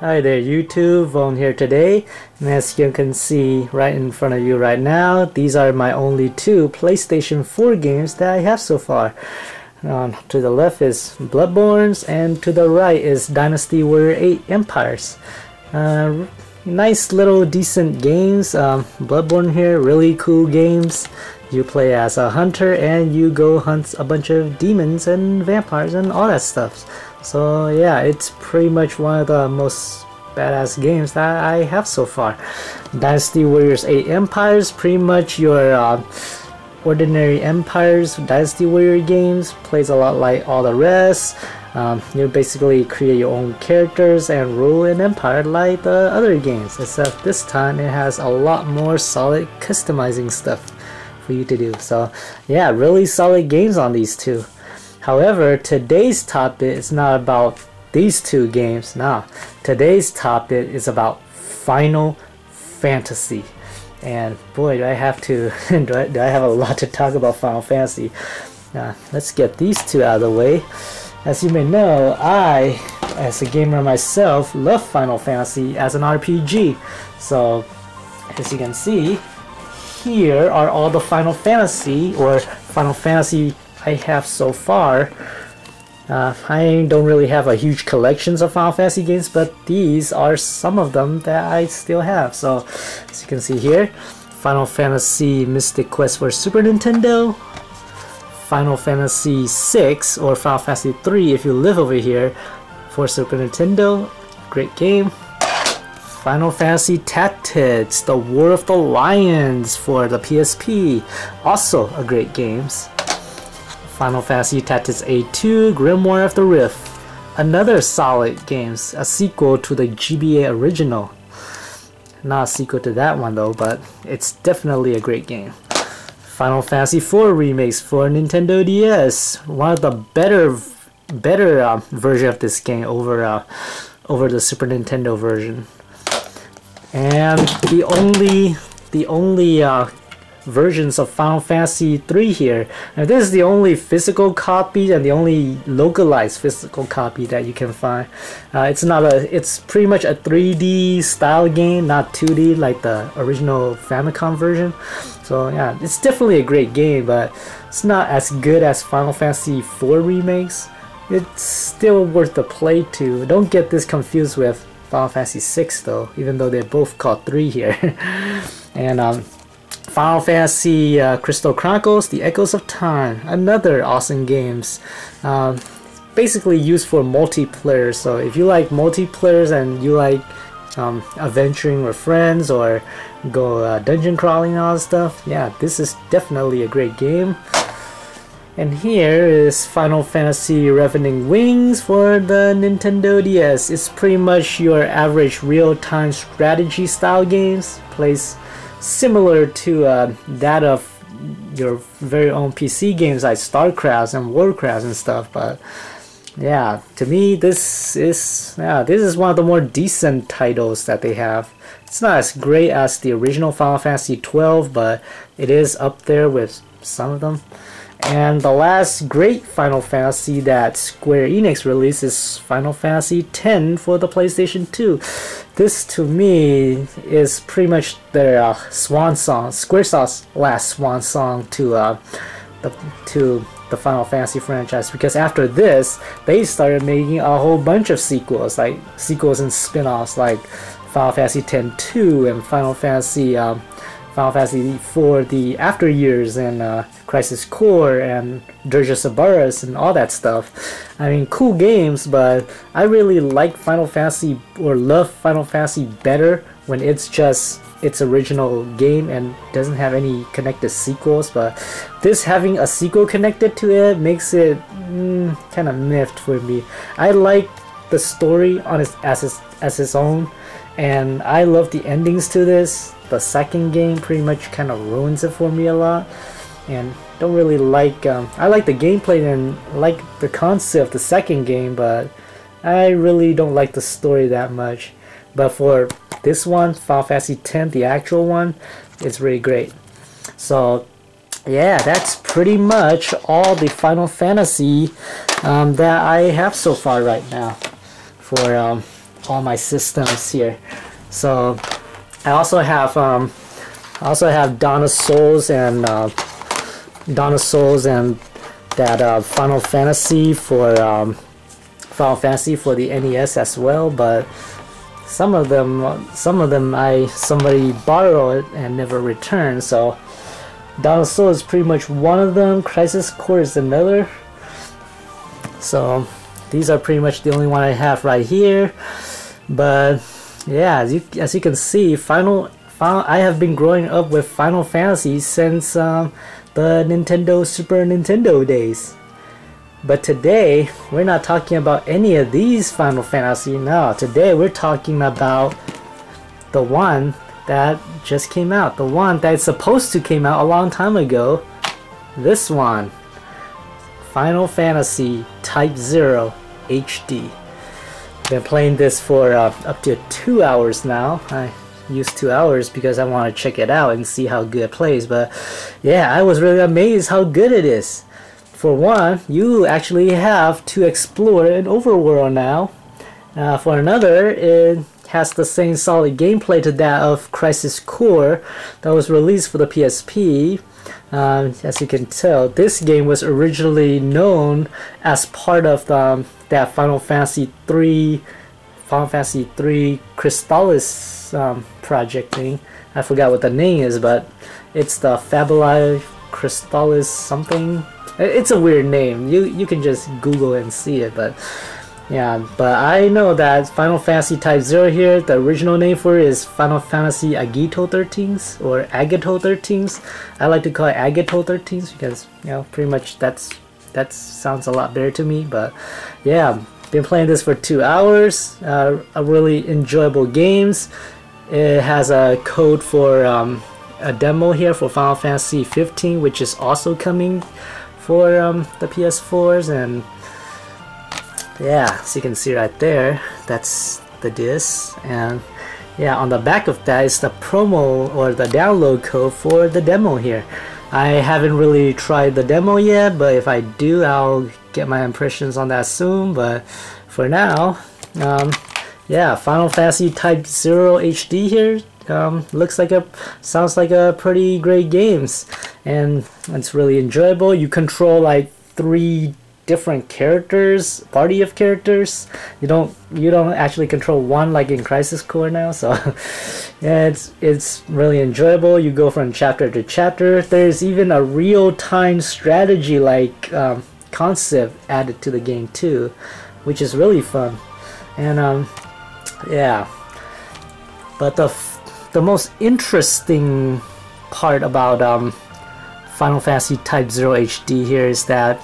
Hi there YouTube, Voan here today, and as you can see right in front of you right now, these are my only two PlayStation 4 games that I have so far. To the left is Bloodborne's, and to the right is Dynasty Warrior 8 Empires. Nice little decent games. Bloodborne here, really cool games. You play as a hunter and you go hunt a bunch of demons and vampires and all that stuff. So yeah, it's pretty much one of the most badass games that I have so far. Dynasty Warriors 8 Empires, pretty much your ordinary Empires Dynasty Warrior games. Plays a lot like all the rest. You basically create your own characters and rule an empire like the other games, except this time it has a lot more solid customizing stuff for you to do. So yeah, really solid games on these two. However, today's topic is not about these two games. Now, today's topic is about Final Fantasy. And boy, do I have to do I have a lot to talk about Final Fantasy. Let's get these two out of the way. As you may know, I, as a gamer myself, love Final Fantasy as an RPG. So, as you can see, here are all the Final Fantasy I have so far. I don't really have a huge collections of Final Fantasy games, but these are some of them that I still have. So, as you can see here, Final Fantasy Mystic Quest for Super Nintendo, Final Fantasy VI or Final Fantasy III if you live over here for Super Nintendo, great game. Final Fantasy Tactics, The War of the Lions for the PSP, also a great game. Final Fantasy Tactics A2, Grimoire of the Rift, another solid game, a sequel to the GBA original. Not a sequel to that one though, but it's definitely a great game. Final Fantasy IV remakes for Nintendo DS, one of the better version of this game over the Super Nintendo version. And the only versions of Final Fantasy III here. And this is the only physical copy and the only localized physical copy that you can find. It's pretty much a 3D style game, not 2D like the original Famicom version. So yeah, it's definitely a great game, but it's not as good as Final Fantasy IV remakes. It's still worth the play too. Don't get this confused with Final Fantasy VI though, even though they're both called 3 here. And Final Fantasy Crystal Chronicles, The Echoes of Time, another awesome games. Basically used for multiplayer, so if you like multiplayers and you like adventuring with friends or go dungeon crawling and all that stuff, yeah, this is definitely a great game. And here is Final Fantasy Ravening Wings for the Nintendo DS. It's pretty much your average real-time strategy style games. Plays similar to that of your very own PC games like StarCraft and Warcraft and stuff, but yeah, to me this is one of the more decent titles that they have. It's not as great as the original Final Fantasy XII, but it is up there with some of them. And the last great Final Fantasy that Square Enix released is Final Fantasy X for the PlayStation 2. This to me is pretty much their swan song, Squaresoft's last swan song to the Final Fantasy franchise, because after this they started making a whole bunch of sequels and spin-offs like Final Fantasy X-2 and Final Fantasy Final Fantasy IV, the After Years, and Crisis Core, and Dirge of Cerberus, and all that stuff. I mean, cool games, but I really like Final Fantasy, or love Final Fantasy better when it's just its original game and doesn't have any connected sequels. But this having a sequel connected to it makes it kind of miffed for me. I like the story on as its own, and I love the endings to this. The second game pretty much kind of ruins it for me a lot, and don't really like I like the gameplay and like the concept of the second game, but I really don't like the story that much. But for this one, Final Fantasy X, the actual one, it's really great. So yeah, that's pretty much all the Final Fantasy that I have so far right now for all my systems here. So I also have Dawn of Souls and that Final Fantasy for the NES as well. But some of them somebody borrowed and never returned. So Dawn of Souls is pretty much one of them. Crisis Core is another. So these are pretty much the only one I have right here. But yeah, as you can see, I have been growing up with Final Fantasy since the Super Nintendo days. But today, we're not talking about any of these Final Fantasy. No, today we're talking about the one that just came out. The one that's supposed to came out a long time ago. This one. Final Fantasy Type-0 HD. Been playing this for up to 2 hours now. I used 2 hours because I want to check it out and see how good it plays. But yeah, I was really amazed how good it is. For one, you actually have to explore an overworld now. For another, it has the same solid gameplay to that of Crisis Core that was released for the PSP. As you can tell, this game was originally known as part of that Final Fantasy III Crystallis project thing. I forgot what the name is, but it's the Fabuli Crystallis something. It's a weird name. You can just Google it and see it, but yeah. But I know that Final Fantasy Type-0 here, the original name for it is Final Fantasy Agito XIII or Agito XIII. I like to call it Agito XIII because, you know, pretty much that sounds a lot better to me. But yeah, been playing this for 2 hours. A really enjoyable games. It has a code for a demo here for Final Fantasy 15, which is also coming for the PS4s. And yeah, as you can see right there, that's the disc. And yeah, on the back of that is the promo or the download code for the demo here. I haven't really tried the demo yet, but if I do, I'll get my impressions on that soon. But for now, yeah, Final Fantasy Type-0 HD here sounds like a pretty great games, and it's really enjoyable. You control like 3 different characters, party of characters. You don't actually control one like in Crisis Core now. So yeah, it's really enjoyable. You go from chapter to chapter. There's even a real-time strategy like concept added to the game too, which is really fun. And yeah, but the most interesting part about Final Fantasy Type-0 HD here is that,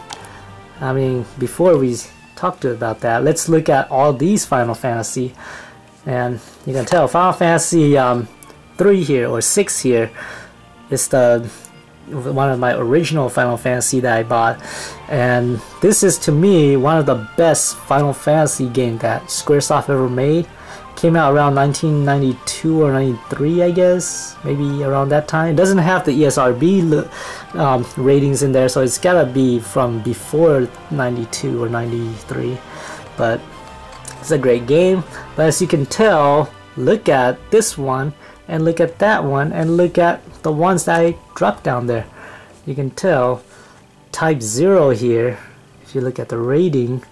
I mean, before we talk about that, let's look at all these Final Fantasy. And you can tell Final Fantasy 3 here, or 6 here, is one of my original Final Fantasy that I bought. And this is, to me, one of the best Final Fantasy game that Squaresoft ever made. Came out around 1992 or 93, I guess, maybe around that time. It doesn't have the ESRB ratings in there, so it's gotta be from before 92 or 93. But it's a great game. But as you can tell, look at this one, and look at that one, and look at the ones that I dropped down there. You can tell Type-0 here, if you look at the rating,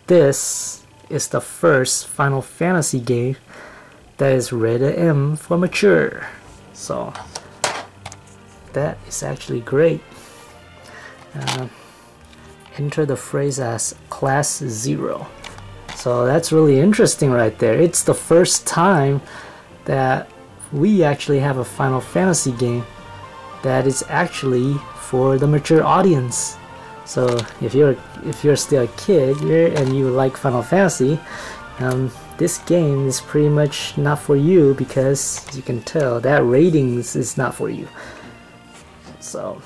this is the first Final Fantasy game that is rated M for mature. So that is actually great. Enter the phrase as class 0. So that's really interesting right there. It's the first time that we actually have a Final Fantasy game that is actually for the mature audience. So if you're still a kid and you like Final Fantasy, this game is pretty much not for you, because you can tell that ratings is not for you. So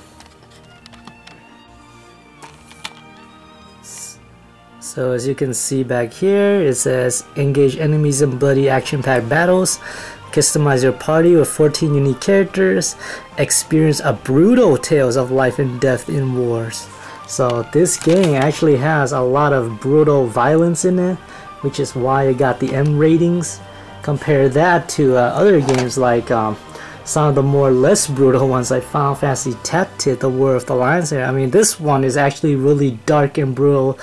as you can see back here, it says engage enemies in bloody action-packed battles, customize your party with 14 unique characters, experience a brutal tales of life and death in wars. So this game actually has a lot of brutal violence in it, which is why it got the M ratings. Compare that to other games like some of the more less brutal ones like Final Fantasy Tactics, The War of the Lions here. I mean, this one is actually really dark and brutal,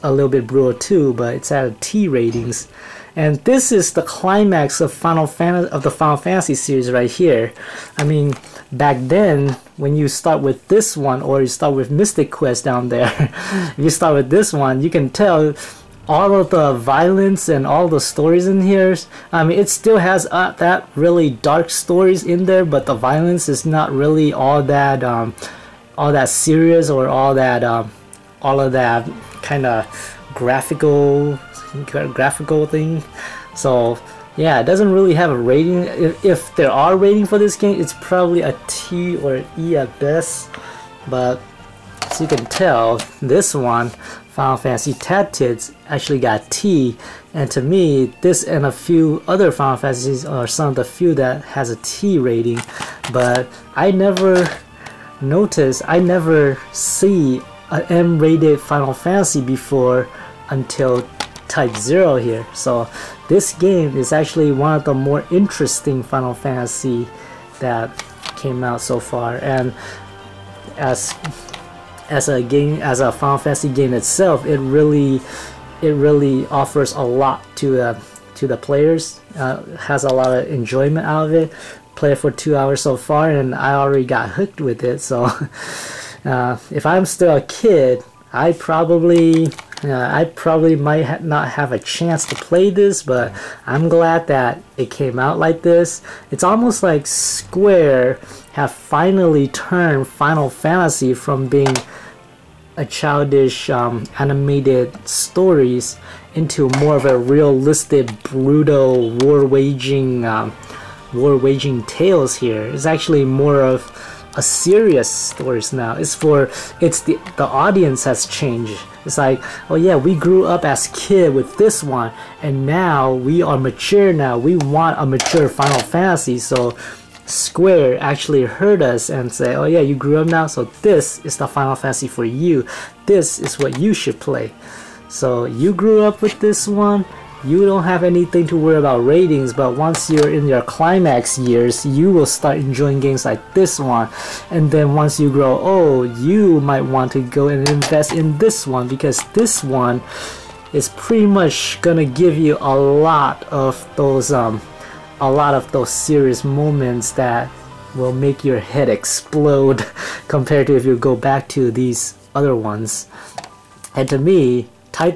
a little bit brutal too, but it's at a T ratings. And this is the climax of the Final Fantasy series right here. I mean, back then, when you start with this one, or you start with Mystic Quest down there, if you start with this one, you can tell all of the violence and all the stories in here. I mean, it still has that really dark stories in there, but the violence is not really all that serious, or all of that kind of graphical thing. So yeah, it doesn't really have a rating. If there are ratings for this game, it's probably a T or E at best. But as you can tell, this one, Final Fantasy Tactics, actually got T, and to me, this and a few other Final Fantasies are some of the few that has a T rating. But I never see an M-rated Final Fantasy before until Type-0 here. So this game is actually one of the more interesting Final Fantasy that came out so far, and as a Final Fantasy game itself, it really offers a lot to the players. Has a lot of enjoyment out of it. Played for 2 hours so far, and I already got hooked with it. So if I'm still a kid, I probably might not have a chance to play this, but I'm glad that it came out like this. It's almost like Square have finally turned Final Fantasy from being a childish animated stories into more of a realistic, brutal war-waging tales here. It's actually more of a serious stories now. The audience has changed. It's like, oh yeah, we grew up as kid with this one, and now we are mature now. We want a mature Final Fantasy. So Square actually heard us and say, oh yeah, you grew up now, so this is the Final Fantasy for you. This is what you should play. So you grew up with this one, you don't have anything to worry about ratings, but once you're in your climax years, you will start enjoying games like this one. And then once you grow old, you might want to go and invest in this one, because this one is pretty much gonna give you a lot of those serious moments that will make your head explode compared to if you go back to these other ones. And to me,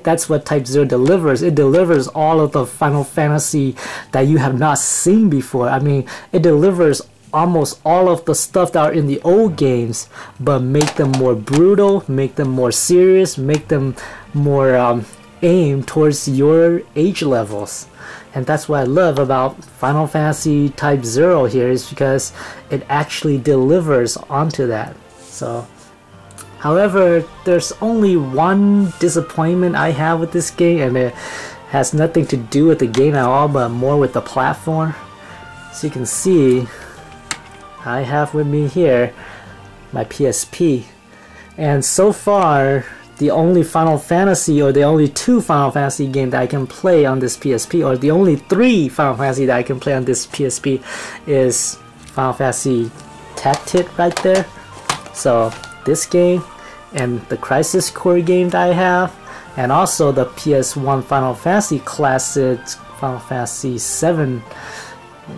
that's what Type-0 delivers. It delivers all of the Final Fantasy that you have not seen before. I mean, it delivers almost all of the stuff that are in the old games, but make them more brutal, make them more serious, make them more aimed towards your age levels. And that's what I love about Final Fantasy Type-0 here, is because it actually delivers onto that. So, however, there's only one disappointment I have with this game, and it has nothing to do with the game at all, but more with the platform. So you can see, I have with me here my PSP, and so far the only Final Fantasy, or the only 2 Final Fantasy games that I can play on this PSP, or the only 3 Final Fantasy that I can play on this PSP, is Final Fantasy Tactics right there. So this game, and the Crisis Core game that I have, and also the PS1 Final Fantasy Classic, Final Fantasy VII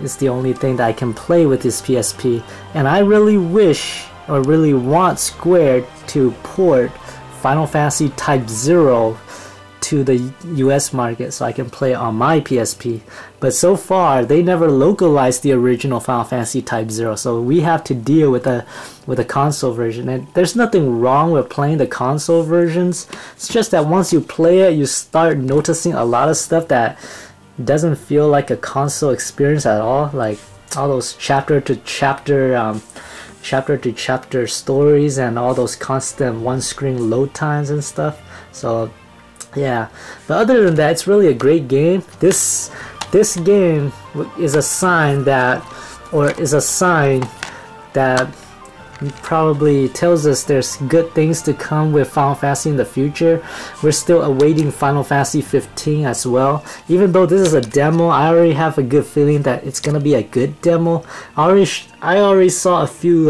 It's the only thing that I can play with this PSP, and I really wish or really want Square to port Final Fantasy Type-0 to the US market so I can play it on my PSP. But so far they never localized the original Final Fantasy Type-0, so we have to deal with a console version. And there's nothing wrong with playing the console versions. It's just that once you play it, you start noticing a lot of stuff that doesn't feel like a console experience at all, like all those chapter to chapter stories and all those constant one-screen load times and stuff. So yeah, but other than that, it's really a great game. This game is a sign that probably tells us there's good things to come with Final Fantasy in the future. We're still awaiting Final Fantasy 15 as well. Even though this is a demo, I already have a good feeling that it's gonna be a good demo. I already saw a few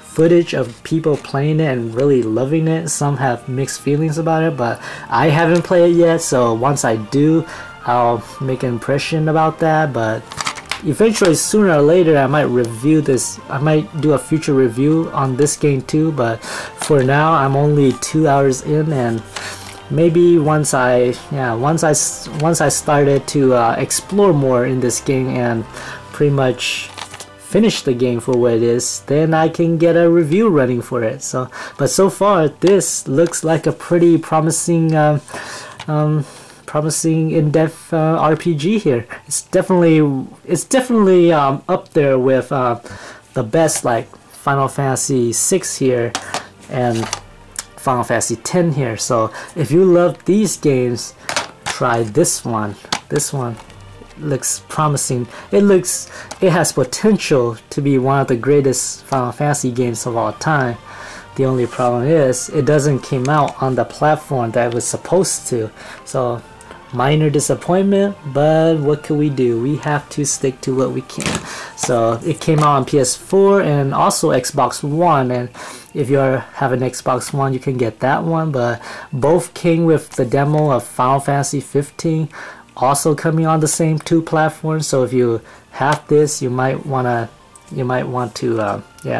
footage of people playing it and really loving it. Some have mixed feelings about it, but I haven't played it yet, so once I do, I'll make an impression about that. But eventually, sooner or later, I might review this. I might do a future review on this game too, but for now I'm only 2 hours in, and maybe once I started to explore more in this game and pretty much finish the game for what it is, then I can get a review running for it. So, but so far this looks like a pretty promising in-depth RPG here. It's definitely up there with the best, like Final Fantasy VI here and Final Fantasy X here. So if you love these games, try this one. This one looks promising. It has potential to be one of the greatest Final Fantasy games of all time. The only problem is it doesn't came out on the platform that it was supposed to. So minor disappointment, but what can we do? We have to stick to what we can. So it came out on PS4 and also Xbox One, and if you have an Xbox One, you can get that one. But both came with the demo of Final Fantasy 15, also coming on the same two platforms. So if you have this, you might want to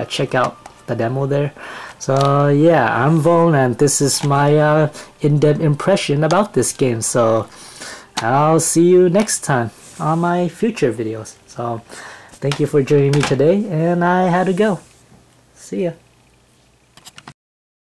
check out the demo there. So yeah, I'm Voan, and this is my in-depth impression about this game. So I'll see you next time on my future videos. So thank you for joining me today, and I had to go. See ya.